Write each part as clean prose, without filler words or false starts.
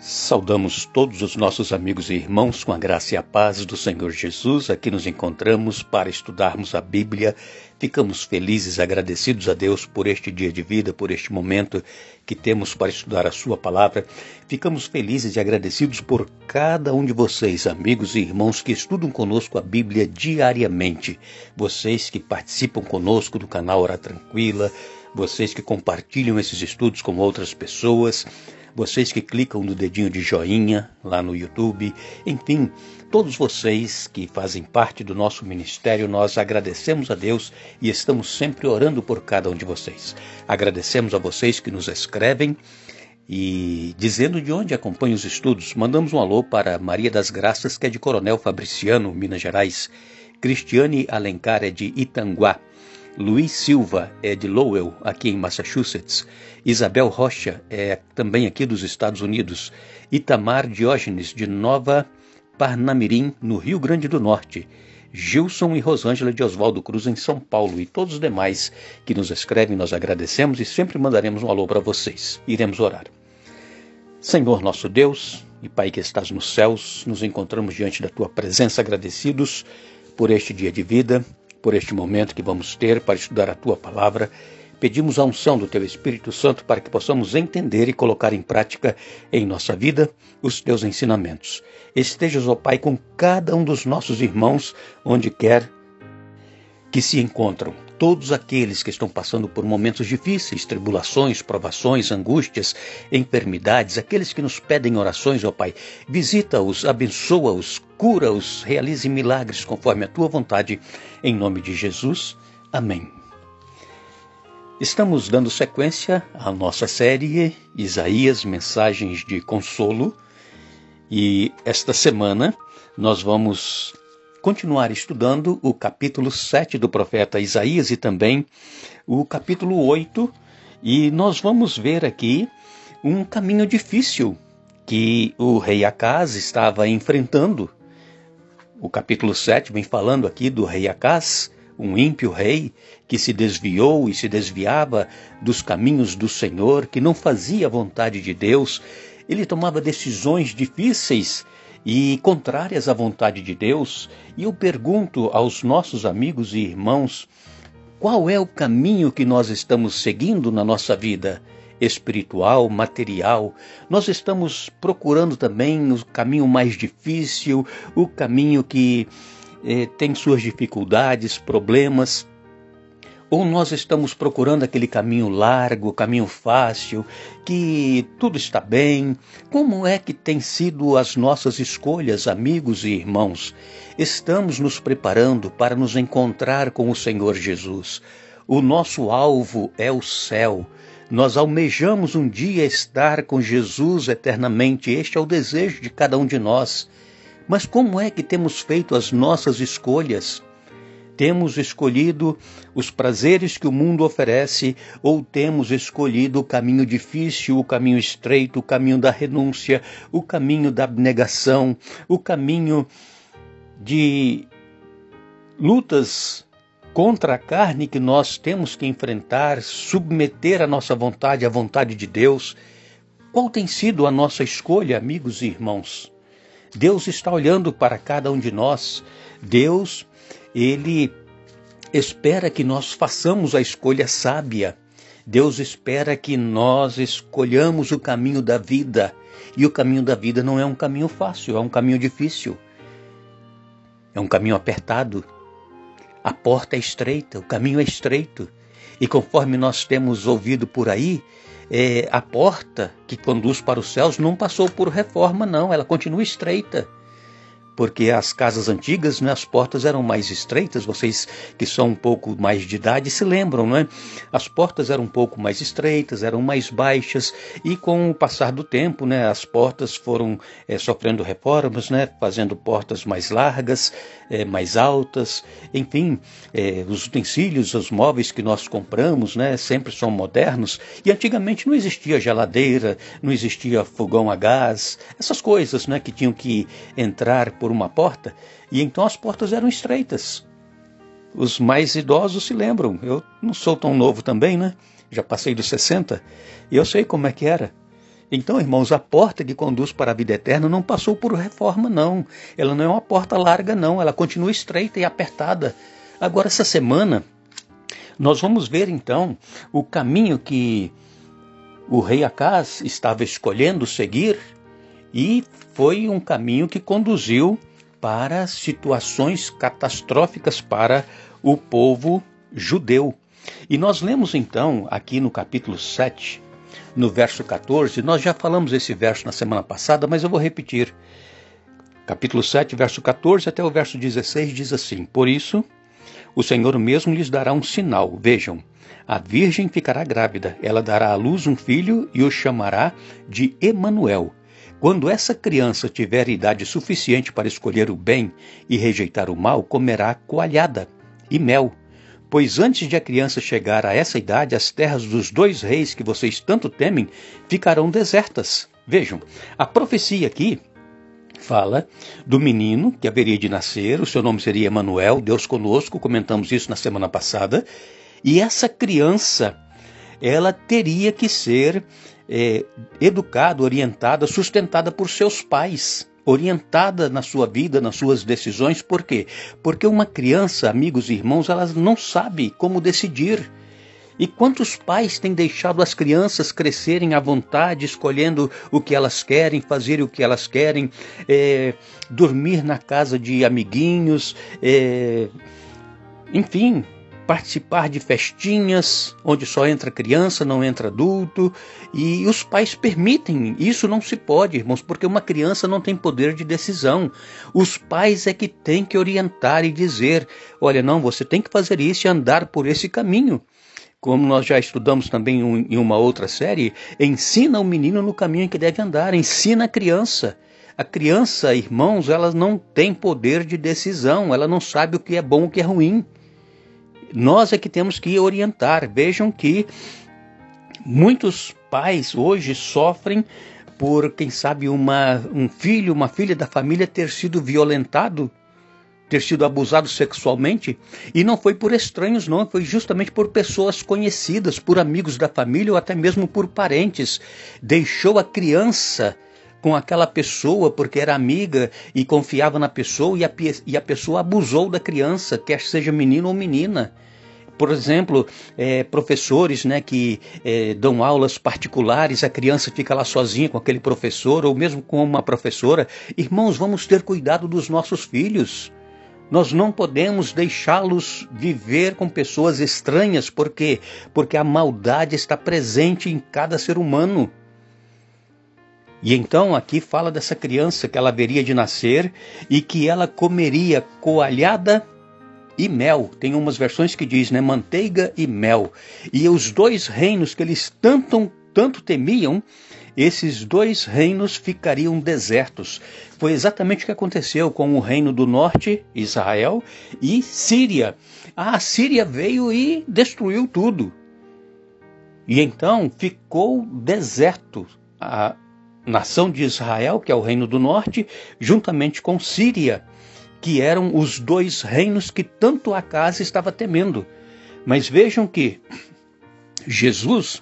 Saudamos todos os nossos amigos e irmãos com a graça e a paz do Senhor Jesus. Aqui nos encontramos para estudarmos a Bíblia. Ficamos felizes, agradecidos a Deus por este dia de vida, por este momento que temos para estudar a sua palavra. Ficamos felizes e agradecidos por cada um de vocês, amigos e irmãos que estudam conosco a Bíblia diariamente. Vocês que participam conosco do canal Hora Tranquila, vocês que compartilham esses estudos com outras pessoas, vocês que clicam no dedinho de joinha lá no YouTube, enfim, todos vocês que fazem parte do nosso ministério, nós agradecemos a Deus e estamos sempre orando por cada um de vocês. Agradecemos a vocês que nos escrevem e dizendo de onde acompanham os estudos. Mandamos um alô para Maria das Graças, que é de Coronel Fabriciano, Minas Gerais. Cristiane Alencar é de Itanguá. Luiz Silva é de Lowell, aqui em Massachusetts. Isabel Rocha é também aqui dos Estados Unidos. Itamar Diógenes, de Nova Parnamirim, no Rio Grande do Norte. Gilson e Rosângela de Oswaldo Cruz, em São Paulo. E todos os demais que nos escrevem, nós agradecemos e sempre mandaremos um alô para vocês. Iremos orar. Senhor nosso Deus e Pai que estás nos céus, nos encontramos diante da Tua presença agradecidos por este dia de vida, por este momento que vamos ter para estudar a Tua Palavra. Pedimos a unção do Teu Espírito Santo para que possamos entender e colocar em prática em nossa vida os Teus ensinamentos. Estejas, ó Pai, com cada um dos nossos irmãos, onde quer que se encontram. Todos aqueles que estão passando por momentos difíceis, tribulações, provações, angústias, enfermidades, aqueles que nos pedem orações, ó Pai, visita-os, abençoa-os, cura-os, realize milagres conforme a Tua vontade, em nome de Jesus. Amém. Estamos dando sequência à nossa série Isaías, Mensagens de Consolo, e esta semana nós vamos continuar estudando o capítulo 7 do profeta Isaías e também o capítulo 8, e nós vamos ver aqui um caminho difícil que o rei Acaz estava enfrentando. O capítulo 7 vem falando aqui do rei Acaz, um ímpio rei que se desviou e se desviava dos caminhos do Senhor, que não fazia a vontade de Deus. Ele tomava decisões difíceis e contrárias à vontade de Deus. E eu pergunto aos nossos amigos e irmãos, qual é o caminho que nós estamos seguindo na nossa vida espiritual, material? Nós estamos procurando também o caminho mais difícil, o caminho que tem suas dificuldades, problemas, ou nós estamos procurando aquele caminho largo, caminho fácil, que tudo está bem? Como é que tem sido as nossas escolhas, amigos e irmãos? Estamos nos preparando para nos encontrar com o Senhor Jesus. O nosso alvo é o céu. Nós almejamos um dia estar com Jesus eternamente. Este é o desejo de cada um de nós. Mas como é que temos feito as nossas escolhas? Temos escolhido os prazeres que o mundo oferece, ou temos escolhido o caminho difícil, o caminho estreito, o caminho da renúncia, o caminho da abnegação, o caminho de lutas contra a carne que nós temos que enfrentar, submeter a nossa vontade à vontade de Deus? Qual tem sido a nossa escolha, amigos e irmãos? Deus está olhando para cada um de nós. Deus, Ele espera que nós façamos a escolha sábia. Deus espera que nós escolhamos o caminho da vida. E o caminho da vida não é um caminho fácil, é um caminho difícil. É um caminho apertado. A porta é estreita, o caminho é estreito. E conforme nós temos ouvido por aí, a porta que conduz para os céus não passou por reforma, não. Ela continua estreita. Porque as casas antigas, né, as portas eram mais estreitas. Vocês que são um pouco mais de idade se lembram, não é? As portas eram um pouco mais estreitas, eram mais baixas, e com o passar do tempo, né, as portas foram sofrendo reformas, né, fazendo portas mais largas, mais altas. Enfim, os utensílios, os móveis que nós compramos, né, sempre são modernos, e antigamente não existia geladeira, não existia fogão a gás, essas coisas, né, que tinham que entrar por uma porta, e então as portas eram estreitas. Os mais idosos se lembram. Eu não sou tão novo também, né? Já passei dos 60, e eu sei como é que era. Então, irmãos, a porta que conduz para a vida eterna não passou por reforma, não. Ela não é uma porta larga, não. Ela continua estreita e apertada. Agora, essa semana, nós vamos ver, então, o caminho que o rei Acaz estava escolhendo seguir, e foi um caminho que conduziu para situações catastróficas para o povo judeu. E nós lemos, então, aqui no capítulo 7, no verso 14, nós já falamos esse verso na semana passada, mas eu vou repetir. Capítulo 7, verso 14 até o verso 16 diz assim: Por isso, o Senhor mesmo lhes dará um sinal. Vejam, a virgem ficará grávida, ela dará à luz um filho e o chamará de Emanuel. Quando essa criança tiver idade suficiente para escolher o bem e rejeitar o mal, comerá coalhada e mel. Pois antes de a criança chegar a essa idade, as terras dos 2 reis que vocês tanto temem ficarão desertas. Vejam, a profecia aqui fala do menino que haveria de nascer, o seu nome seria Emanuel, Deus conosco, comentamos isso na semana passada, e essa criança, ela teria que ser educada, orientada, sustentada por seus pais, orientada na sua vida, nas suas decisões. Por quê? Porque uma criança, amigos e irmãos, ela não sabe como decidir. E quantos pais têm deixado as crianças crescerem à vontade, escolhendo o que elas querem, fazer o que elas querem, dormir na casa de amiguinhos, enfim, participar de festinhas onde só entra criança, não entra adulto, e os pais permitem. Isso não se pode, irmãos, porque uma criança não tem poder de decisão. Os pais é que têm que orientar e dizer: olha, não, você tem que fazer isso e andar por esse caminho. Como nós já estudamos também em uma outra série, ensina o menino no caminho em que deve andar, ensina a criança. A criança, irmãos, ela não tem poder de decisão, ela não sabe o que é bom e o que é ruim. Nós é que temos que orientar. Vejam que muitos pais hoje sofrem por, quem sabe, um filho, uma filha da família ter sido violentado, ter sido abusado sexualmente, e não foi por estranhos, não, foi justamente por pessoas conhecidas, por amigos da família ou até mesmo por parentes. Deixou a criança com aquela pessoa porque era amiga e confiava na pessoa, e a pessoa abusou da criança, quer seja menino ou menina. Por exemplo, professores, né, que dão aulas particulares, a criança fica lá sozinha com aquele professor, ou mesmo com uma professora. Irmãos, vamos ter cuidado dos nossos filhos. Nós não podemos deixá-los viver com pessoas estranhas, porque a maldade está presente em cada ser humano. E então aqui fala dessa criança que ela haveria de nascer e que ela comeria coalhada e mel. Tem umas versões que diz, né, manteiga e mel. E os 2 reinos que eles tanto temiam, esses 2 reinos ficariam desertos. Foi exatamente o que aconteceu com o reino do norte, Israel, e Síria. A Síria veio e destruiu tudo. E então ficou deserto a nação de Israel, que é o reino do norte, juntamente com Síria, que eram os 2 reinos que tanto Acaz estava temendo. Mas vejam que Jesus,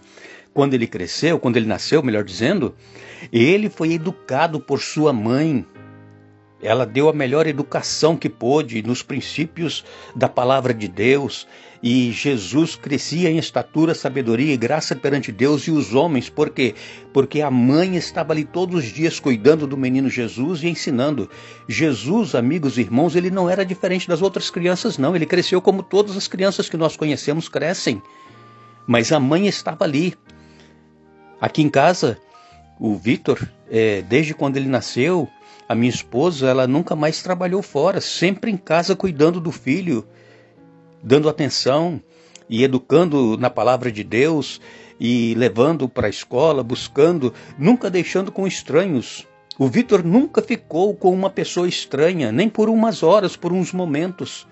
quando ele cresceu, quando ele nasceu, melhor dizendo, ele foi educado por sua mãe. Ela deu a melhor educação que pôde nos princípios da palavra de Deus. E Jesus crescia em estatura, sabedoria e graça perante Deus e os homens. Por quê? Porque a mãe estava ali todos os dias cuidando do menino Jesus e ensinando. Jesus, amigos e irmãos, ele não era diferente das outras crianças, não. Ele cresceu como todas as crianças que nós conhecemos crescem. Mas a mãe estava ali. Aqui em casa, o Vitor, desde quando ele nasceu, a minha esposa, ela nunca mais trabalhou fora, sempre em casa cuidando do filho, dando atenção e educando na palavra de Deus e levando para a escola, buscando, nunca deixando com estranhos. O Vitor nunca ficou com uma pessoa estranha, nem por umas horas, por uns momentos.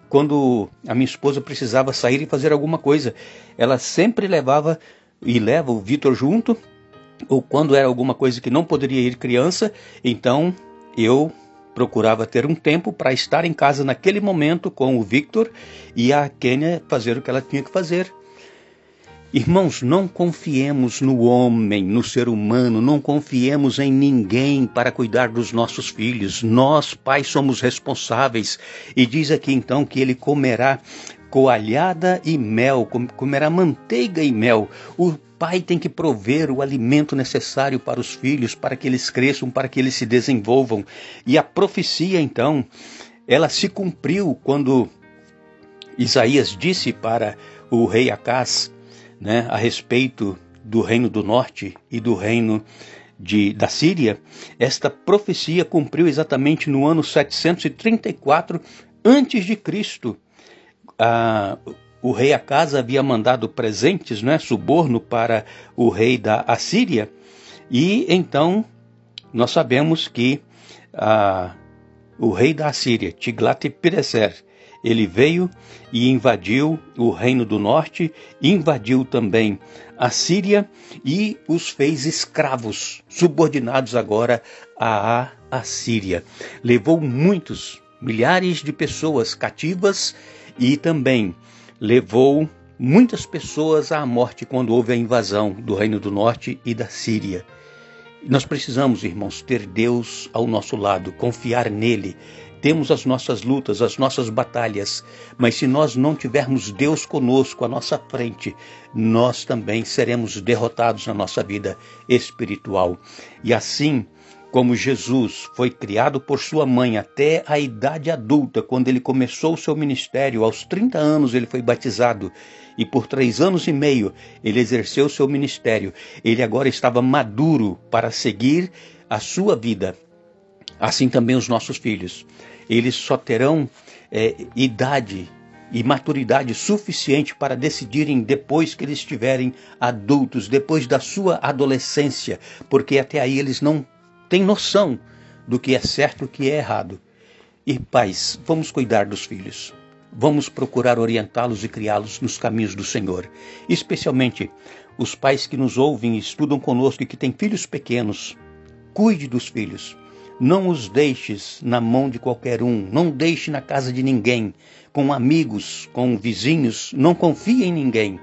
Quando a minha esposa precisava sair e fazer alguma coisa, ela sempre levava e leva o Vitor junto, ou quando era alguma coisa que não poderia ir criança, então eu procurava ter um tempo para estar em casa naquele momento com o Victor e a Kênia fazer o que ela tinha que fazer. Irmãos, não confiemos no homem, no ser humano, não confiemos em ninguém para cuidar dos nossos filhos. Nós, pais, somos responsáveis. E diz aqui então que ele comerá coalhada e mel, comerá manteiga e mel. O pai tem que prover o alimento necessário para os filhos, para que eles cresçam, para que eles se desenvolvam. E a profecia, então, ela se cumpriu quando Isaías disse para o rei Acaz, a respeito do reino do norte e do reino da Síria. Esta profecia cumpriu exatamente no ano 734 a.C. O rei Acaz havia mandado presentes, suborno para o rei da Assíria, e então nós sabemos que o rei da Assíria, Tiglat-Pileser, ele veio e invadiu o reino do norte, invadiu também a Síria e os fez escravos, subordinados agora à Assíria. Levou milhares de pessoas cativas e também levou muitas pessoas à morte quando houve a invasão do reino do norte e da Síria. Nós precisamos, irmãos, ter Deus ao nosso lado, confiar nele. Temos as nossas lutas, as nossas batalhas, mas se nós não tivermos Deus conosco à nossa frente, nós também seremos derrotados na nossa vida espiritual. E assim como Jesus foi criado por sua mãe até a idade adulta, quando ele começou o seu ministério, aos 30 anos ele foi batizado, e por 3 anos e meio ele exerceu o seu ministério. Ele agora estava maduro para seguir a sua vida. Assim também os nossos filhos. Eles só terão idade e maturidade suficiente para decidirem depois que eles estiverem adultos, depois da sua adolescência, porque até aí eles não têm noção do que é certo e o que é errado. E pais, vamos cuidar dos filhos. Vamos procurar orientá-los e criá-los nos caminhos do Senhor. Especialmente os pais que nos ouvem e estudam conosco e que têm filhos pequenos. Cuide dos filhos. Não os deixes na mão de qualquer um, não deixe na casa de ninguém, com amigos, com vizinhos, não confie em ninguém,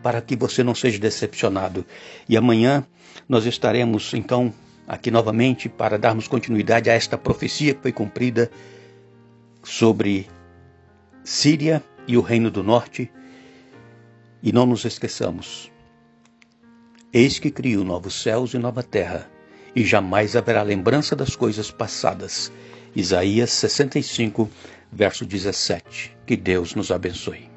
para que você não seja decepcionado. E amanhã nós estaremos, então, aqui novamente para darmos continuidade a esta profecia que foi cumprida sobre Síria e o Reino do Norte. E não nos esqueçamos, eis que crio novos céus e nova terra, e jamais haverá lembrança das coisas passadas. Isaías 65, verso 17. Que Deus nos abençoe.